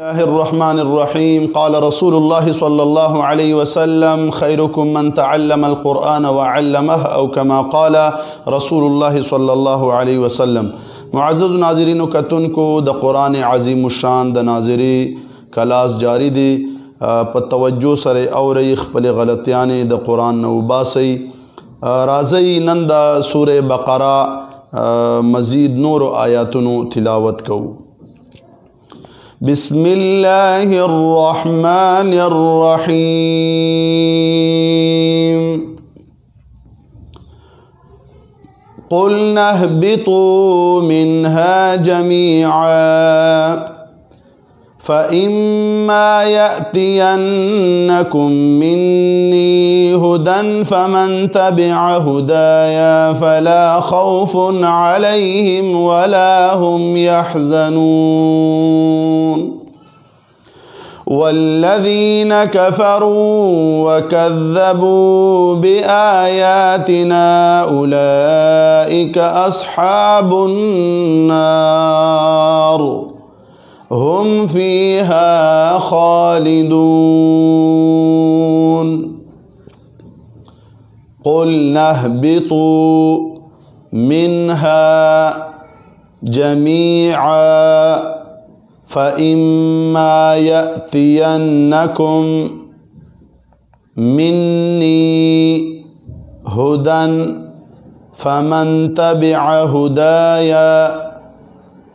الله الرحمن الرحيم قال رسول الله صلى الله عليه وسلم خيركم من تعلم القرآن وعلمه أو كما قال رسول الله صلى الله عليه وسلم. معزز ناظرین و کتن کو د قرآن عظیم الشان د ناظری کلاس جاری دی په توجه سره اورئ خپل غلطیانې د قرآن نو باسئ. راځئ نن د سوره بقره مزید نور آیاتونو تلاوت کوو. بسم الله الرحمن الرحيم قلنا اهبطوا منها جميعا فإما يأتينكم مني هدى فمن تبع هدايا فلا خوف عليهم ولا هم يحزنون والذين كفروا وكذبوا بآياتنا أولئك أصحاب النار هم فيها خالدون. قلنا اهبطوا منها جميعا فإما يأتينكم مني هدى فمن تبع هدايا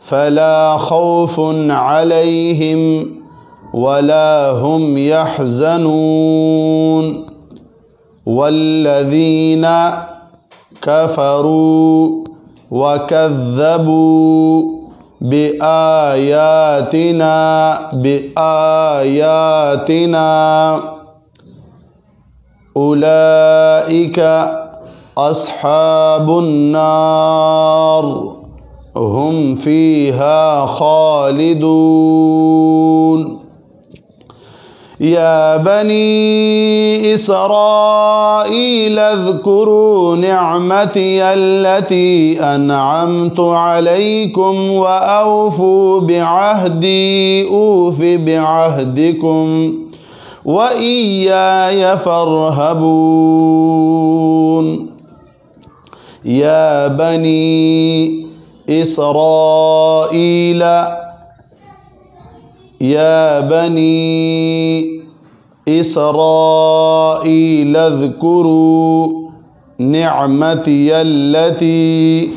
فلا خوف عليهم ولا هم يحزنون والذين كفروا وكذبوا بآياتنا أولئك أصحاب النار هم فيها خالدون. يا بني إسرائيل اذكروا نعمتي التي أنعمت عليكم وأوفوا بعهدي أوف بعهدكم وإياي فارهبون. يا بني إسرائيل اذكروا نعمتي التي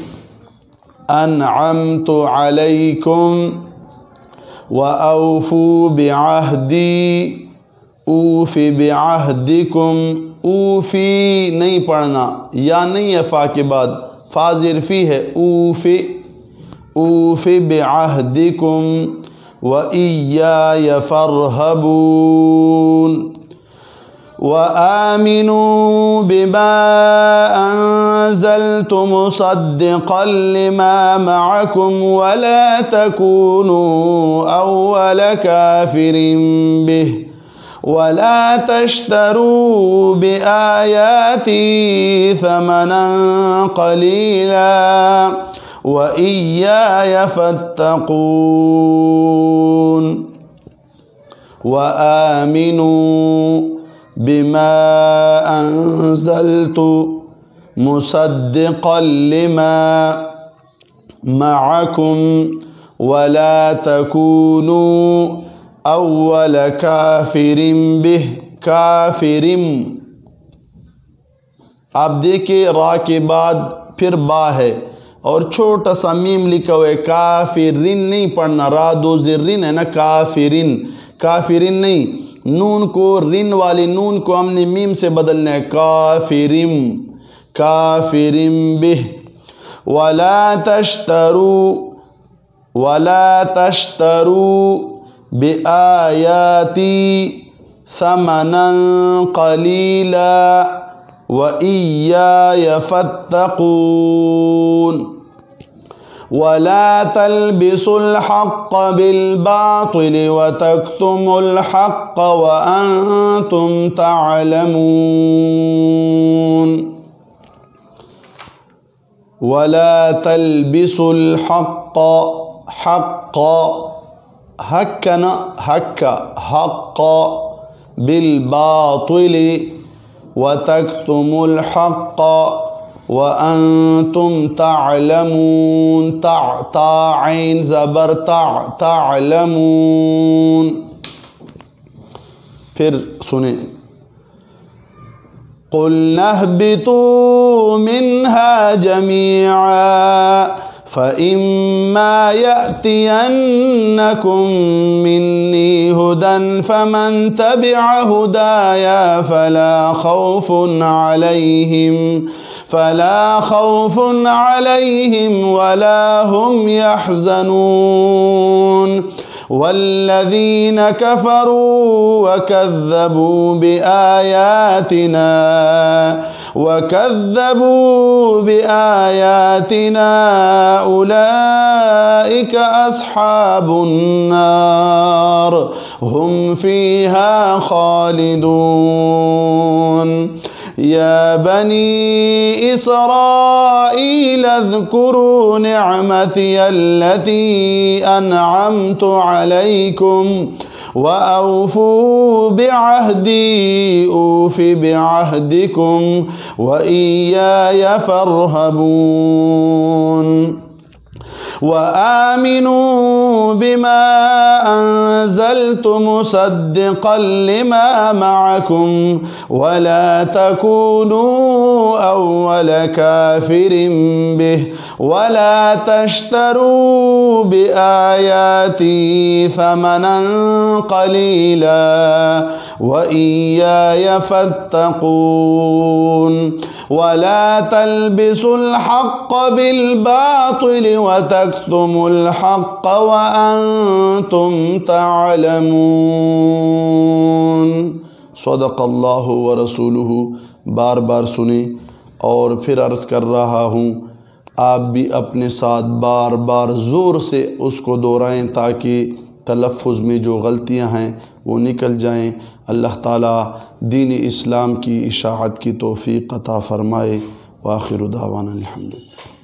أنعمت عليكم وأوفوا بعهدي أوف بعهدكم. اوفی نہیں پڑھنا یا نہیں ہے فا کے بعد فا ظرفی ہے. اوف بعہدکم وإياي فارهبون. وآمنوا بما أنزلت مصدقا لما معكم ولا تكونوا أول كافر به ولا تشتروا بآياتي ثمنا قليلا وإياي فاتقون. وآمنوا بما أنزلت مصدقا لما معكم ولا تكونوا أول كافر به. کافرم آپ دیکھیں را کے بعد پھر با ہے اور چھوٹا سا میم لکھا ہوئے. کافرین نہیں پڑھنا, را دو زرین ہے نا. کافرین نہیں, نون کو رن والی نون کو ہم نے میم سے بدلنا ہے. کافرم بہ. ولا تشتروا بآياتي ثمنا قليلا وإياي فاتقون. ولا تلبسوا الحق بالباطل وتكتموا الحق وأنتم تعلمون. ولا تلبسوا الحق حق हक बिलबातिल व तक्तुमुल हक़ व अंतुम तअलमून। ताइन ज़बर तअलमून। फिर सुने, क़ुल्ना अहबितू मिन्हा जमीअन फ़इम्मा यअतियन्नकुम मिन्नी हुदन फमन तबिअ हुदाया फ़ला खौफ़ुन अलैहिम वला हुम यहज़नून। वल्लज़ीन कफ़रू वकज़्ज़बू बिआयातिना उलाइक अस्हाबुन्नार हुम फ़ीहा ख़ालिदून। या बनी इस्राईल अज़्कुरू निअमती अल्लती अनअमतु अलैकुम व औफू बिअहदी ऊफ़ि बिअहदिकुम व इय्याय फ़र्हबून। व आमिनू बिमा अंज़ल्तु मुसद्दिक़न लिमा मअकुम वला तकूनू अव्वल काफ़िरिन बिह वला तश्तरू बिआयाती समनन क़लीला व इय्याय फ़त्तक़ून। वला तल्बिसुल हक़्क़ बिलबातिल व तक्तुमुल हक़्क़ व अंतुम तअलमून। सदक़ल्लाहु व रसूलुहु। बार बार सुने और फिर अर्ज़ कर रहा हूँ, आप भी अपने साथ बार बार ज़ोर से उसको दोहराएं ताकि तलफ़्फ़ुज़ में जो गलतियाँ हैं वो निकल जाएं। अल्लाह ताला दीन इस्लाम की इशाअत की तौफ़ीक़ अता फ़रमाए। व आखिरु दावाना अल्हम्दुलिल्लाह।